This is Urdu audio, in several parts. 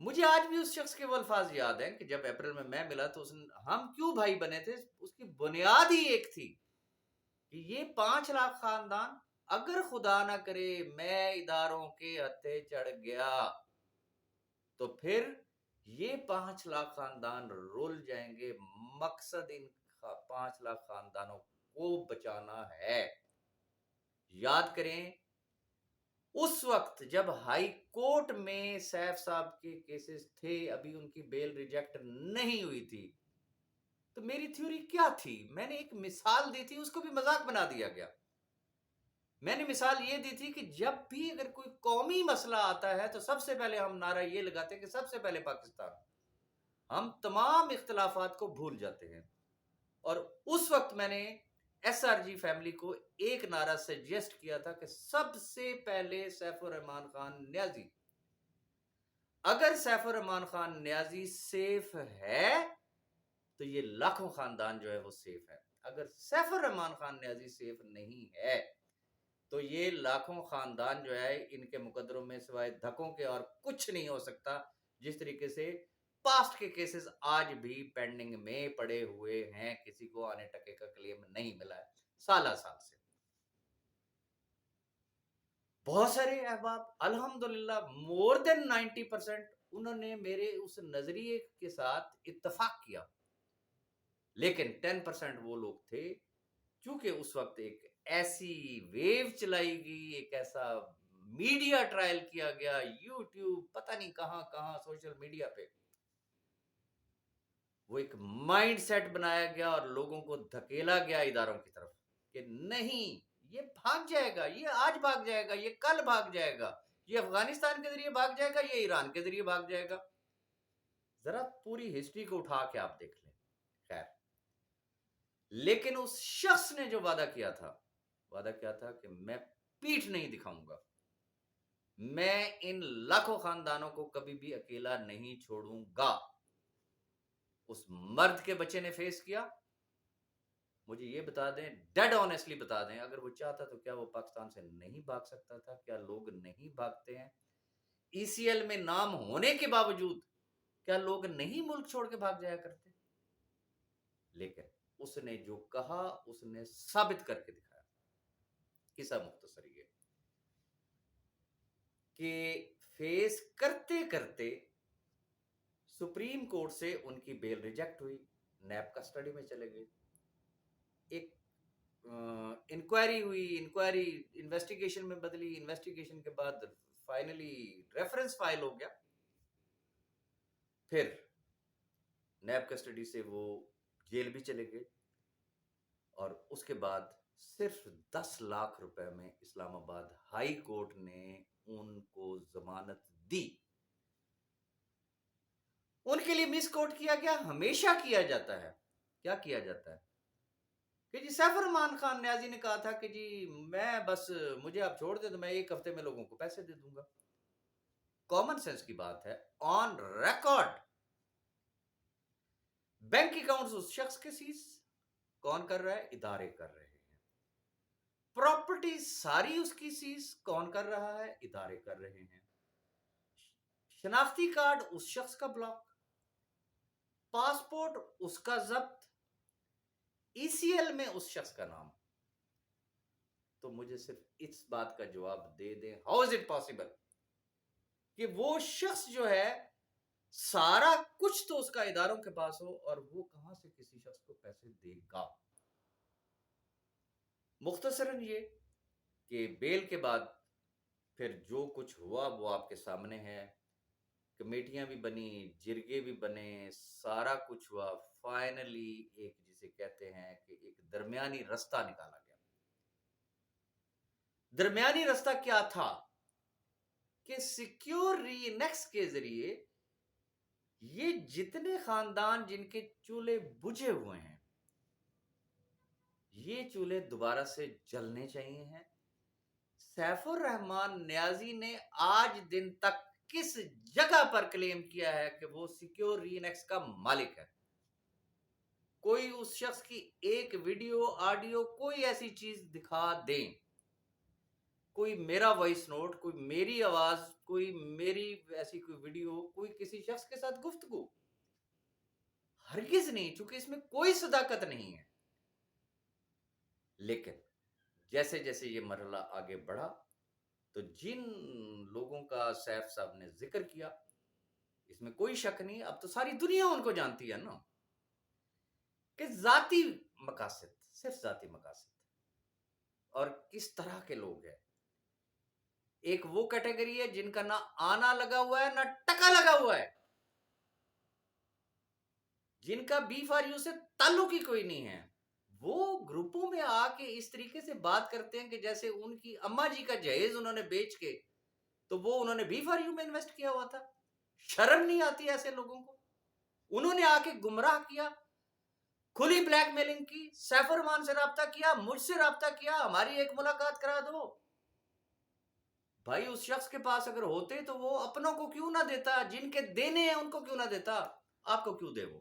مجھے آج بھی اس شخص کے وہ الفاظ یاد ہیں کہ جب اپریل میں ملا تو ہم کیوں بھائی بنے تھے، اس کی بنیاد ہی ایک تھی کہ یہ 5 لاکھ خاندان، اگر خدا نہ کرے میں اداروں کے ہتھے چڑھ گیا تو پھر یہ 5 لاکھ خاندان رول جائیں گے. مقصد ان 5 لاکھ خاندانوں کو بچانا ہے. یاد کریں اس وقت جب ہائی کورٹ میں سیف صاحب کے کیسز تھے، ابھی ان کی بیل ریجیکٹ نہیں ہوئی تھی، تو میری تھیوری کیا تھی؟ میں نے ایک مثال دی تھی، اس کو بھی مذاق بنا دیا گیا. میں نے مثال یہ دی تھی کہ جب بھی اگر کوئی قومی مسئلہ آتا ہے تو سب سے پہلے ہم نعرہ یہ لگاتے ہیں کہ سب سے پہلے پاکستان. ہم تمام اختلافات کو بھول جاتے ہیں. اور اس وقت میں نے ایس آر جی فیملی کو ایک نعرہ سجیسٹ کیا تھا کہ سب سے پہلے سیف الرحمان خان نیازی. اگر سیف الرحمان خان نیازی سیف ہے تو یہ لاکھوں خاندان جو ہے وہ سیف ہے. اگر سیف الرحمان خان نیازی سیف نہیں ہے تو یہ لاکھوں خاندان جو ہے ان کے مقدروں میں سوائے دھکوں کے اور کچھ نہیں ہو سکتا. جس طریقے سے پاسٹ کے کیسز آج بھی پینڈنگ میں پڑے ہوئے ہیں، کسی کو آنے ٹکے کا کلیم نہیں ملا ہے سالہ سال سے. بہت سارے احباب الحمدللہ مور دین 90% انہوں نے میرے اس نظریے کے ساتھ اتفاق کیا، لیکن 10% وہ لوگ تھے چونکہ اس وقت ایک ایسی ویو چلائی گئی، ایک ایسا میڈیا ٹرائل کیا گیا، یوٹیوب پتہ نہیں کہاں کہاں سوشل میڈیا پہ وہ ایک مائنڈ سیٹ بنایا گیا اور لوگوں کو دھکیلا گیا اداروں کی طرف کہ نہیں یہ بھاگ جائے گا، یہ آج بھاگ جائے گا، یہ کل بھاگ جائے گا، یہ افغانستان کے ذریعے بھاگ جائے گا، یہ ایران کے ذریعے بھاگ جائے گا. ذرا پوری ہسٹری کو اٹھا کے آپ دیکھ لیں. خیر، لیکن اس شخص نے جو وعدہ کیا تھا کہ میں پیٹھ نہیں دکھاؤں گا، میں ان لاکھوں خاندانوں کو کبھی بھی اکیلا نہیں چھوڑوں گا. اس مرد کے بچے نے فیس کیا. مجھے یہ بتا دیں، ڈیڈ آنیسٹلی بتا دیں، اگر وہ چاہتا تو کیا وہ پاکستان سے نہیں بھاگ سکتا تھا؟ کیا لوگ نہیں بھاگتے ہیں؟ ای سی ایل میں نام ہونے کے باوجود کیا لوگ نہیں ملک چھوڑ کے بھاگ جایا کرتے؟ لیکن اس نے جو کہا اس نے ثابت کر کے دکھایا. قصہ مختصر یہ کہ فیس کرتے کرتے سپریم کورٹ سے ان کی بیل ریجیکٹ ہوئی، نیب کسٹڈی میں چلے گئے. ایک انکوائری ہوئی، انکوائری انویسٹیگیشن میں بدلی، انویسٹیگیشن کے بعد فائنلی ریفرنس فائل ہو گیا. پھر نیب کسٹڈی سے وہ جیل بھی چلے گئے اور اس کے بعد صرف 10 لاکھ روپے میں اسلام آباد ہائی کورٹ نے ان کو ضمانت دی. ان کے لیے مس کوٹ کیا گیا، ہمیشہ کیا جاتا ہے. کیا کیا جاتا ہے کہ جی سیف الرحمان خان نیازی نے کہا تھا کہ جی میں بس مجھے آپ چھوڑ دیں تو میں 1 ہفتے میں لوگوں کو پیسے دے دوں گا. کامن سینس کی بات ہے، آن ریکارڈ بینک اکاؤنٹس اس شخص کے سیز کون کر رہا ہے؟ ادارے کر رہے ہیں. پراپرٹی ساری اس کی سیز کون کر رہا ہے؟ ادارے کر رہے ہیں. شناختی کارڈ اس شخص کا بلاک، پاسپورٹ اس کا ضبط، ای سی ایل میں اس شخص کا نام. تو مجھے صرف اس بات کا جواب دے دیں، ہاؤ از اٹ پاسبل کہ وہ شخص جو ہے سارا کچھ تو اس کا اداروں کے پاس ہو اور وہ کہاں سے کسی شخص کو پیسے دے گا؟ مختصراً یہ کہ بیل کے بعد پھر جو کچھ ہوا وہ آپ کے سامنے ہے. کمیٹیاں بھی بنی، جرگے بھی بنے، سارا کچھ ہوا. فائنلی ایک جسے کہتے ہیں کہ ایک درمیانی رستہ نکالا گیا. درمیانی رستہ کیا تھا کہ سیکیور ری انیکس کے ذریعے یہ جتنے خاندان جن کے چولہے بجھے ہوئے ہیں یہ چولہے دوبارہ سے جلنے چاہیے ہیں. سیف الرحمان نیازی نے آج دن تک کس جگہ پر کلیم کیا ہے کہ وہ سیکیور ری انیکس کا مالک ہے؟ کوئی اس شخص کی ایک ویڈیو، آڈیو، کوئی ایسی چیز دکھا دیں. کوئی میرا وائس نوٹ، کوئی میری آواز، کوئی میری ایسی کوئی ویڈیو، کوئی کسی شخص کے ساتھ گفتگو، ہرگز نہیں، چونکہ اس میں کوئی صداقت نہیں ہے۔ لیکن جیسے جیسے یہ مرحلہ آگے بڑھا تو جن لوگوں کا سیف صاحب نے ذکر کیا، اس میں کوئی شک نہیں، اب تو ساری دنیا ان کو جانتی ہے نا، کہ ذاتی مقاصد، صرف ذاتی مقاصد، اور کس طرح کے لوگ ہیں۔ ایک وہ کیٹیگری ہے جن کا نہ آنا لگا ہوا ہے نہ ٹکا لگا ہوا ہے، جن کا بی فار یو سے تعلق ہی کوئی نہیں ہے، وہ گروپوں میں آ کے اس طریقے سے بات کرتے ہیں کہ جیسے ان کی اماں جی کا جہیز انہوں نے بیچ کے تو وہ انہوں نے بی فار یو میں انویسٹ کیا ہوا تھا۔ شرم نہیں آتی ایسے لوگوں کو؟ انہوں نے آ کے گمراہ کیا، کھلی بلیک میلنگ کی، سیف الرحمان سے رابطہ کیا، مجھ سے رابطہ کیا، ہماری ایک ملاقات کرا دو۔ بھائی اس شخص کے پاس اگر ہوتے تو وہ اپنوں کو کیوں نہ دیتا، جن کے دینے ہیں ان کو کیوں نہ دیتا، آپ کو کیوں دے وہ؟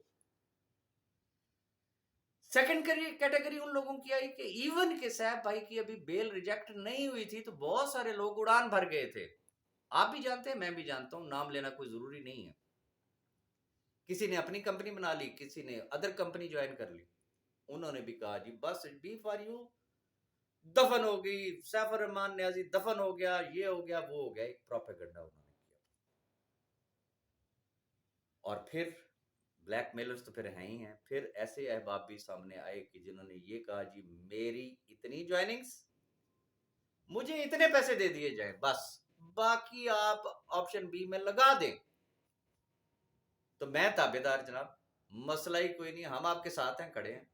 سیکنڈ کیٹیگری ان لوگوں کی آئی کہ ایون کہ سیف بھائی کی ابھی بیل ریجیکٹ نہیں ہوئی تھی تو بہت سارے لوگ اڑان بھر گئے تھے، آپ بھی جانتے ہیں، میں بھی جانتا ہوں، نام لینا کوئی ضروری نہیں ہے۔ کسی نے اپنی کمپنی بنا لی، کسی نے ادر کمپنی جوائن کر لی، انہوں نے بھی کہا جی بس بی فار یو دفن ہو گئی، سیف الرحمان نیازی دفن ہو گیا، یہ ہو گیا، وہ ہو گیا، ایک پروپیگنڈا انہوں نے کیا۔ اور پھر بلیک میلرز تو پھر ہیں ہی ہیں، پھر ایسے احباب بھی سامنے آئے کہ جنہوں نے یہ کہا جی میری اتنی جوائننگز، مجھے اتنے پیسے دے دیے جائیں، بس باقی آپ آپشن بی میں لگا دیں تو میں تابع دار جناب، مسئلہ ہی کوئی نہیں، ہم آپ کے ساتھ ہیں، کھڑے ہیں،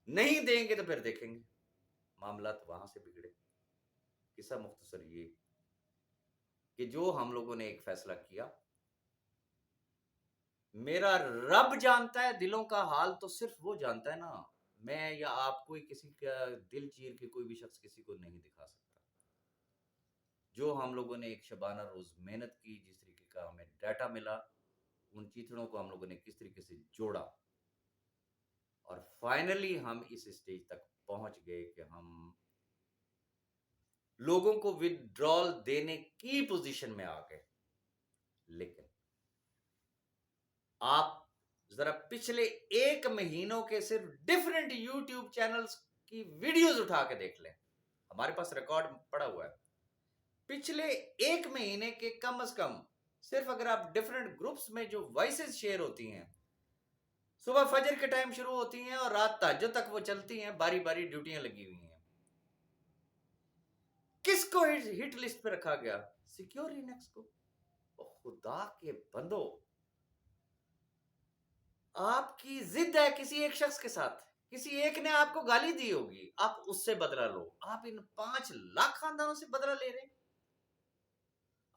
نہیں دیں گے تو پھر دیکھیں گے۔ معاملات وہاں سے بگڑے۔ قصہ مختصر یہ کہ جو ہم لوگوں نے ایک فیصلہ کیا، میرا رب جانتا ہے دلوں کا حال، تو صرف وہ جانتا ہے نا، میں یا آپ کوئی کسی کا دل چیر کے کوئی بھی شخص کسی کو نہیں دکھا سکتا۔ جو ہم لوگوں نے ایک شبانہ روز محنت کی، جس طریقے کا ہمیں ڈیٹا ملا، ان چیتڑوں کو ہم لوگوں نے کس طریقے سے جوڑا، اور فائنلی ہم اس اسٹیج تک پہنچ گئے کہ ہم لوگوں کو وڈرال دینے کی پوزیشن میں آ گئے۔ لیکن آپ ذرا پچھلے ایک مہینوں کے صرف ڈیفرنٹ یوٹیوب چینلز کی ویڈیوز اٹھا کے دیکھ لیں، ہمارے پاس ریکارڈ پڑا ہوا ہے، پچھلے ایک مہینے کے کم از کم صرف اگر آپ ڈیفرنٹ گروپس میں جو وائسز شیئر ہوتی ہیں، صبح فجر کے ٹائم شروع ہوتی ہیں اور رات تہجد تک وہ چلتی ہیں، باری باری ڈیوٹیاں لگی ہوئی ہیں، کس کو ہٹ لسٹ پہ رکھا گیا؟ سیکیور لینکس کو۔ خدا کے بندو، آپ کی ضد ہے کسی ایک شخص کے ساتھ، کسی ایک نے آپ کو گالی دی ہوگی، آپ اس سے بدلہ لو، آپ ان 5 لاکھ خاندانوں سے بدلہ لے رہے ہیں۔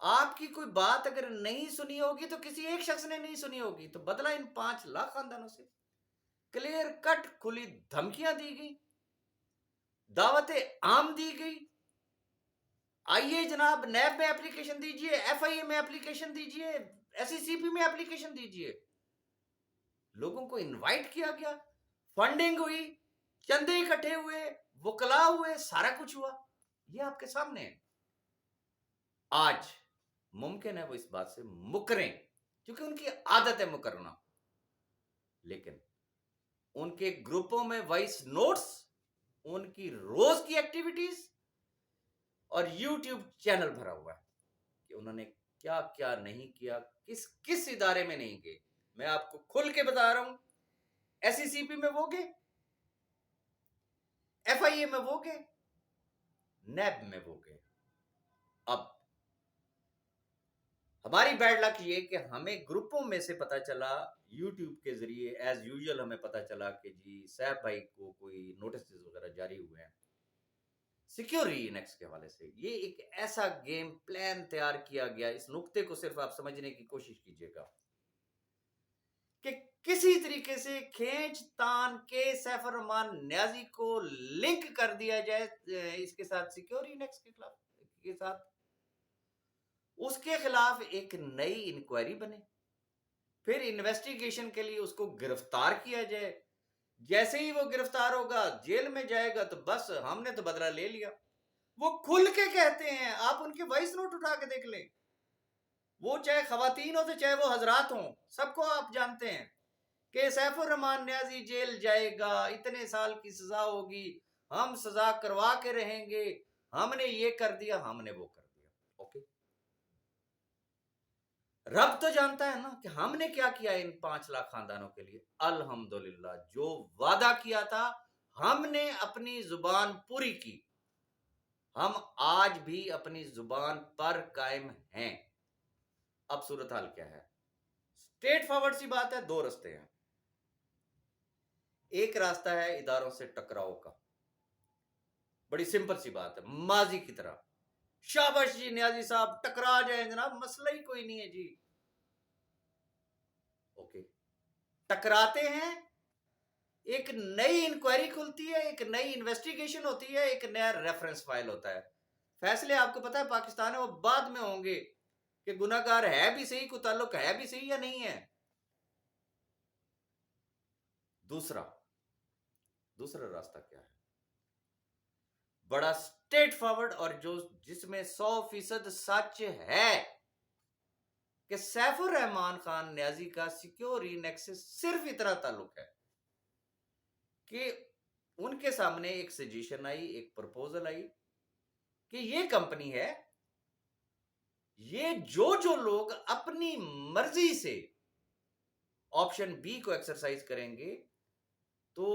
آپ کی کوئی بات اگر نہیں سنی ہوگی تو کسی ایک شخص نے نہیں سنی ہوگی، تو بدلہ ان 5 لاکھ خاندانوں سے۔ کلیئر کٹ کھلی دھمکیاں دی گئی، دعوت عام دی گئی، آئیے جناب نیب میں اپلیکیشن دیجئے، ایف آئی اے میں اپلیکیشن دیجئے، ایس ای سی پی میں اپلیکیشن دیجئے، لوگوں کو انوائٹ کیا گیا، فنڈنگ ہوئی، چندے اکٹھے ہوئے، وکلا ہوئے، سارا کچھ ہوا، یہ آپ کے سامنے ہے۔ آج ممکن ہے وہ اس بات سے مکریں، کیونکہ ان کی عادت ہے مکرنا، لیکن ان کے گروپوں میں وائس نوٹس، ان کی روز کی ایکٹیویٹیز اور یوٹیوب چینل بھرا ہوا ہے کہ انہوں نے کیا کیا نہیں کیا، کس کس ادارے میں نہیں گئے۔ میں آپ کو کھل کے بتا رہا ہوں، ایس ای سی پی میں وہ گئے، ایف آئی اے میں وہ گئے، نیب میں وہ گئے۔ اب ہماری بیڈ لک یہ کہ ہمیں گروپوں میں سے پتا چلا، یوٹیوب کے ذریعے ایز یوزول ہمیں پتا چلا کہ جی سیف بھائی کو کوئی نوٹسز وغیرہ جاری ہوئے ہیں سیکیورٹی انیکس کے حوالے سے۔ یہ ایک ایسا گیم پلان تیار کیا گیا، اس نقطے کو صرف آپ سمجھنے کی کوشش کیجئے گا کہ کسی طریقے سے کھینچ تان کے سیف الرحمان نیازی کو لنک کر دیا جائے اس کے ساتھ، سیکیورٹی انیکس کے خلاف، کے ساتھ اس کے خلاف ایک نئی انکوائری بنے، پھر انویسٹیگیشن کے لیے اس کو گرفتار کیا جائے، جیسے ہی وہ گرفتار ہوگا جیل میں جائے گا تو بس ہم نے تو بدلہ لے لیا۔ وہ کھل کے کہتے ہیں, آپ ان کے وائس نوٹ اٹھا کے دیکھ لیں, وہ چاہے خواتین ہوتے چاہے وہ حضرات ہوں, سب کو آپ جانتے ہیں کہ سیف الرحمان نیازی جیل جائے گا, اتنے سال کی سزا ہوگی, ہم سزا کروا کے رہیں گے, ہم نے یہ کر دیا, ہم نے وہ کر دیا. اوکے, رب تو جانتا ہے نا کہ ہم نے کیا کیا ان 5 لاکھ خاندانوں کے لیے. الحمدللہ جو وعدہ کیا تھا ہم نے اپنی زبان پوری کی, ہم آج بھی اپنی زبان پر قائم ہیں. اب صورتحال کیا ہے؟ اسٹریٹ فارورڈ سی بات ہے, 2 راستے ہیں. ایک راستہ ہے اداروں سے ٹکراؤ کا, بڑی سمپل سی بات ہے, ماضی کی طرح, شاباش جی نیازی صاحب ٹکرا جائیں جناب, مسئلہ ہی کوئی نہیں ہے جی. اوکے, ٹکراتے ہیں, ایک نئی انکوائری کھلتی ہے, ایک نئی انویسٹیگیشن ہوتی ہے, ایک نیا ریفرنس فائل ہوتا ہے. فیصلے آپ کو پتا ہے پاکستان میں وہ بعد میں ہوں گے کہ گناہگار ہے بھی صحیح, کوئی تعلق ہے بھی صحیح یا نہیں ہے. دوسرا راستہ کیا ہے؟ بڑا اسٹریٹ فارورڈ, اور جس میں 100% سچ ہے کہ سیف الرحمان خان نیازی کا سیکیور انیکس سے صرف اتنا تعلق ہے کہ ان کے سامنے ایک سجیشن آئی, ایک پرپوزل آئی کہ یہ کمپنی ہے, یہ جو لوگ اپنی مرضی سے آپشن بی کو ایکسرسائز کریں گے تو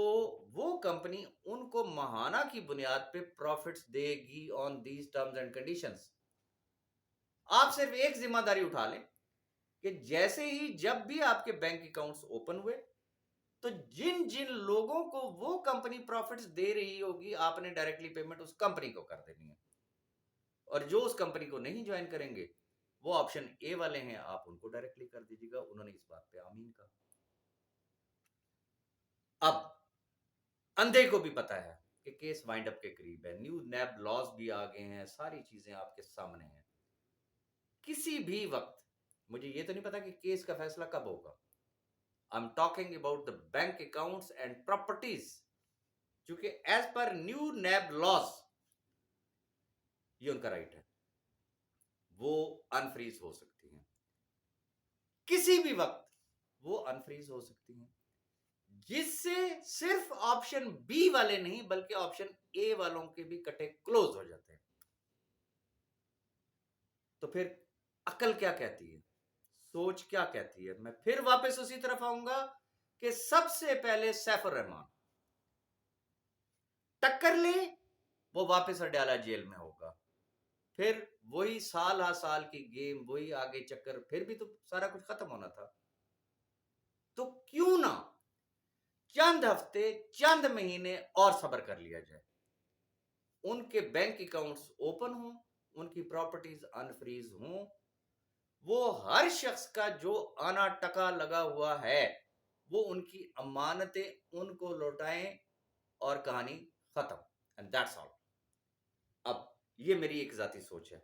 وہ کمپنی ان کو ماہانہ کی بنیاد پہ پروفٹس دے گی on these terms and conditions. آپ صرف ایک ذمہ داری اٹھا لیں کہ جیسے ہی جب بھی آپ کے بینک اکاؤنٹس اوپن ہوئے تو جن لوگوں کو وہ کمپنی پروفٹس دے رہی ہوگی آپ نے ڈائریکٹلی پیمنٹ اس کمپنی کو کر دینی ہے, اور جو اس کمپنی کو نہیں جوائن کریں گے وہ آپشن اے والے ہیں, آپ ان کو ڈائریکٹلی کر دیجیے گا. انہوں نے اس بات پہ آمین کہا. اب اندھے کو بھی پتا ہے کہ کیس وائنڈ اپ کے قریب ہے, نیو نیب لاز بھی آ گئے ہیں, ساری چیزیں آپ کے سامنے ہیں. کسی بھی وقت, مجھے یہ تو نہیں پتا کہ کیس کا فیصلہ کب ہوگا. I'm talking about the bank accounts and properties, چونکہ as per new NAB laws یہ ان کا رائٹ ہے, وہ انفریز ہو سکتی ہیں کسی بھی وقت, وہ انفریز ہو سکتی ہیں, جس سے صرف آپشن بی والے نہیں بلکہ آپشن اے والوں کے بھی کٹے کلوز ہو جاتے ہیں. تو پھر عقل کیا کہتی ہے, سوچ کیا کہتی ہے؟ میں پھر واپس اسی طرف آؤں گا کہ سب سے پہلے سیف الرحمان ٹکر لے, وہ واپس اڈیالہ جیل میں ہوگا, پھر وہی سال ہا سال کی گیم, وہی آگے چکر, پھر بھی تو سارا کچھ ختم ہونا تھا. تو کیوں نہ چند ہفتے چند مہینے اور صبر کر لیا جائے, ان کے بینک اکاؤنٹس اوپن ہوں, ان کی پراپرٹیز انفریز ہوں, وہ ہر شخص کا جو آنا ٹکا لگا ہوا ہے وہ ان کی امانتیں ان کو لوٹائیں, اور کہانی ختم. And that's all. اب یہ میری ایک ذاتی سوچ ہے,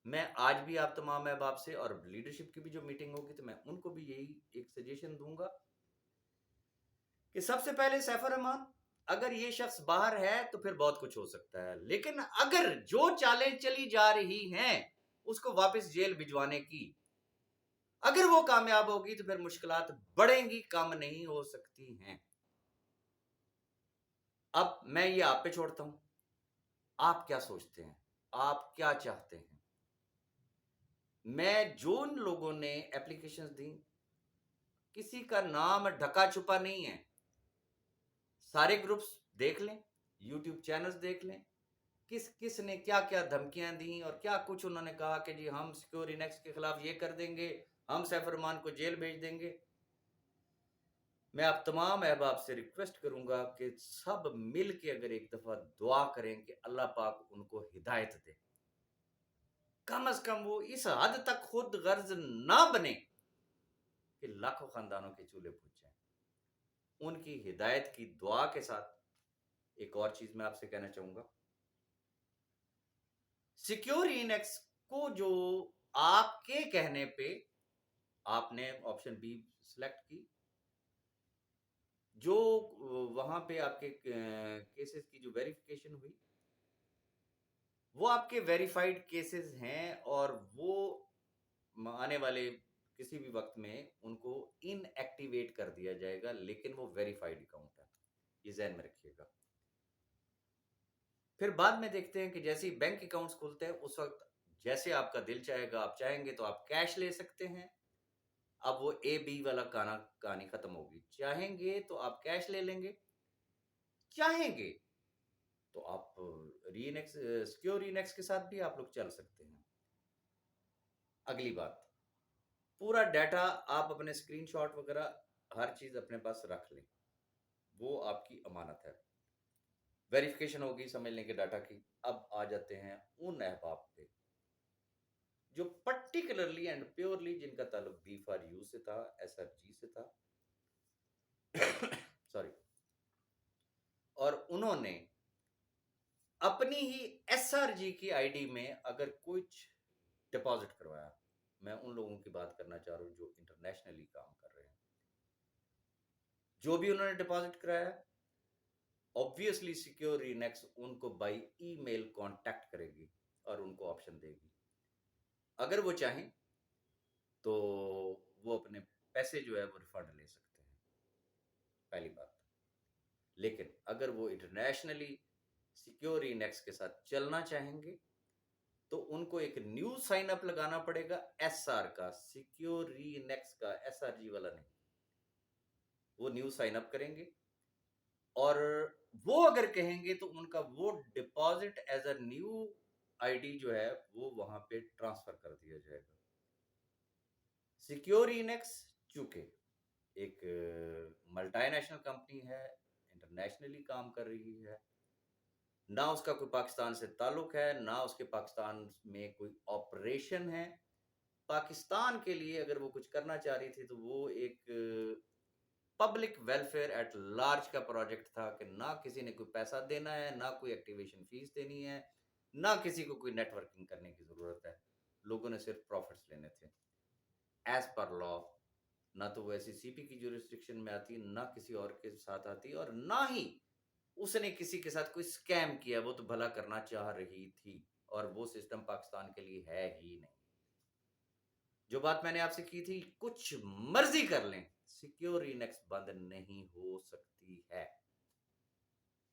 میں آج بھی آپ تمام احباب سے, اور لیڈرشپ کی بھی جو میٹنگ ہوگی تو میں ان کو بھی یہی ایک سجیشن دوں گا کہ سب سے پہلے سیف الرحمان, اگر یہ شخص باہر ہے تو پھر بہت کچھ ہو سکتا ہے, لیکن اگر جو چالیں چلی جا رہی ہیں اس کو واپس جیل بھجوانے کی, اگر وہ کامیاب ہوگی تو پھر مشکلات بڑھیں گی, کم نہیں ہو سکتی ہیں. اب میں یہ آپ پہ چھوڑتا ہوں, آپ کیا سوچتے ہیں, آپ کیا چاہتے ہیں؟ میں جن لوگوں نے اپلیکیشنز دیں کسی کا نام ڈھکا چھپا نہیں ہے, سارے گروپس دیکھ لیں, یوٹیوب چینلز دیکھ لیں, کس نے کیا کیا دھمکیاں دیں اور کیا کچھ انہوں نے کہا کہ جی ہم سیکیور انیکس کے خلاف یہ کر دیں گے, ہم سیف الرحمان کو جیل بھیج دیں گے. میں آپ تمام احباب سے ریکویسٹ کروں گا کہ سب مل کے اگر ایک دفعہ دعا کریں کہ اللہ پاک ان کو ہدایت دے, کم از کم وہ اس حد تک خود غرض نہ بنے کہ لاکھوں خاندانوں کے چولہے بھج جائیں. ان کی ہدایت کی دعا کے ساتھ ایک اور چیز میں آپ سے کہنا چاہوں گا, سیکیور انیکس کو جو آپ کے کہنے پہ آپ نے آپشن بی سلیکٹ کی, جو وہاں پہ آپ کے کیسز کی جو ویریفیکیشن ہوئی, وہ آپ کے ویریفائڈ کیسز ہیں اور وہ آنے والے کسی بھی وقت میں ان کو ان ایکٹیویٹ کر دیا جائے گا، لیکن وہ ویریفائڈ اکاؤنٹ ہے، یہ ذہن میں رکھیے گا۔ پھر بعد میں دیکھتے ہیں کہ جیسے ہی بینک اکاؤنٹس کھلتے ہیں اس وقت جیسے آپ کا دل چاہے گا، آپ چاہیں گے تو آپ کیش لے سکتے ہیں۔ اب وہ اے بی والا کہانی ختم ہوگی، چاہیں گے تو آپ کیش لے لیں گے، چاہیں گے تو آپ سیکیور رینیکس کے ساتھ بھی آپ لوگ چل سکتے ہیں۔ اگلی بات، پورا ڈیٹا آپ اپنے اسکرین شاٹ وغیرہ ہر چیز اپنے پاس رکھ لیں، وہ آپ کی امانت ہے۔ ویریفیکیشن ہوگی سمجھ لیں کہ ڈاٹا کی۔ اب آ جاتے ہیں ان احباب پہ جو پرٹیکولرلی اینڈ پیورلی جن کا تعلق بی فار یو سے تھا، ایس ایف جی سے تھا سوری، اور انہوں نے اپنی ہی ایس آر جی کی آئی ڈی میں اگر کچھ ڈپازٹ کروایا، میں ان لوگوں کی بات کرنا چاہ رہا ہوں جو انٹرنیشنلی کام کر رہے ہیں، جو بھی انہوں نے ڈپازٹ کرایا obviously سیکیور رینیکس ان کو بائی ای میل کانٹیکٹ کرے گی اور ان کو آپشن دے گی، اگر وہ چاہیں تو وہ اپنے پیسے جو ہے وہ ریفنڈ لے سکتے ہیں، پہلی بات۔ لیکن اگر وہ انٹرنیشنلی سیکیور رینیکس کے ساتھ چلنا چاہیں گے تو ان کو ایک نیو سائن اپ لگانا پڑے گا، ایس آر کا، سیکیور رینیکس کا، ایس آر جی والا نہیں۔ وہ نیو سائن اپ کریں گے اور وہ اگر کہیں گے تو ان کا وہ deposit as a new I D جو ہے وہ وہاں پہ ٹرانسفر کر دیا جائے گا۔ سیکیور رینیکس چونکہ ایک ملٹی نیشنل کمپنی ہے، انٹرنیشنلی کام کر رہی ہے، نہ اس کا کوئی پاکستان سے تعلق ہے، نہ اس کے پاکستان میں کوئی آپریشن ہے۔ پاکستان کے لیے اگر وہ کچھ کرنا چاہ رہی تھی تو وہ ایک پبلک ویلفیئر ایٹ لارج کا پروجیکٹ تھا کہ نہ کسی نے کوئی پیسہ دینا ہے، نہ کوئی ایکٹیویشن فیس دینی ہے، نہ کسی کو کوئی نیٹ ورکنگ کرنے کی ضرورت ہے، لوگوں نے صرف پروفٹس لینے تھے ایز پر لا۔ نہ تو وہ ایسی سی پی کی جورسڈکشن میں آتی، نہ کسی اور کے ساتھ آتی، اور نہ ہی اس نے کسی کے ساتھ کوئی سکیم کیا، وہ تو بھلا کرنا چاہ رہی تھی، اور وہ سسٹم پاکستان کے لیے ہے ہی نہیں۔ جو بات میں نے آپ سے کی تھی، کچھ مرضی کر لیں، سیکیور رینیکس بند نہیں ہو سکتی ہے،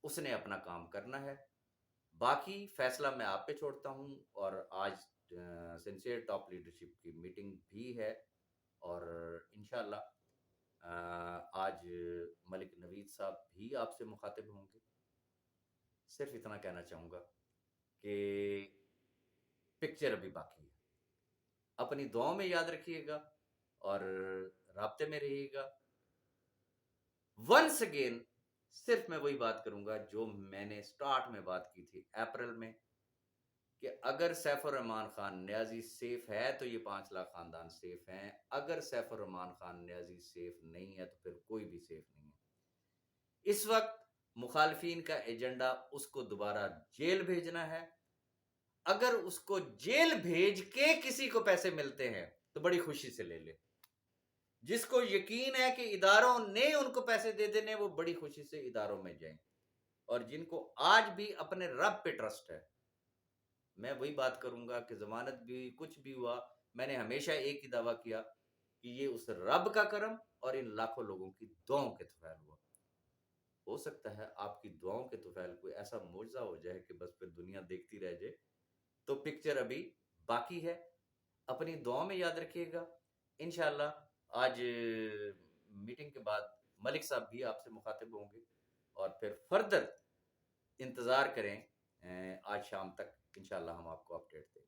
اس نے اپنا کام کرنا ہے۔ باقی فیصلہ میں آپ پہ چھوڑتا ہوں، اور آج سنسیئر ٹاپ لیڈرشپ کی میٹنگ بھی ہے، اور انشاءاللہ آج ملک نوید صاحب بھی آپ سے مخاطب ہوں گے۔ صرف اتنا کہنا چاہوں گا کہ پکچر ابھی باقی ہے، اپنی دعاؤں میں یاد رکھیے گا اور رابطے میں رہیے گا۔ ونس اگین صرف میں وہی بات کروں گا جو میں نے سٹارٹ میں بات کی تھی اپریل میں، کہ اگر سیف الرحمان خان نیازی سیف ہے تو یہ 5 لاکھ خاندان سیف ہیں، اگر سیف الرحمان خان نیازی سیف نہیں ہے تو پھر کوئی بھی سیف نہیں ہے۔ اس وقت مخالفین کا ایجنڈا اس کو دوبارہ جیل بھیجنا ہے۔ اگر اس کو جیل بھیج کے کسی کو پیسے ملتے ہیں تو بڑی خوشی سے لے لے، جس کو یقین ہے کہ اداروں نے ان کو پیسے دے دینے، وہ بڑی خوشی سے اداروں میں جائیں، اور جن کو آج بھی اپنے رب پہ ٹرسٹ ہے، میں وہی بات کروں گا کہ ضمانت بھی کچھ بھی ہوا، میں نے ہمیشہ ایک ہی دعویٰ کیا کہ یہ اس رب کا کرم اور ان لاکھوں لوگوں کی دعاؤں کے طفیل ہوا۔ ہو سکتا ہے آپ کی دعاؤں کے طفیل کوئی ایسا معجزہ ہو جائے کہ بس پھر دنیا دیکھتی رہ جائے، تو پکچر ابھی باقی ہے، اپنی دعاؤں میں یاد رکھیے گا۔ انشاءاللہ آج میٹنگ کے بعد ملک صاحب بھی آپ سے مخاطب ہوں گے، اور پھر فردر انتظار کریں آج شام تک، انشاءاللہ ہم آپ کو اپڈیٹ دیں گے۔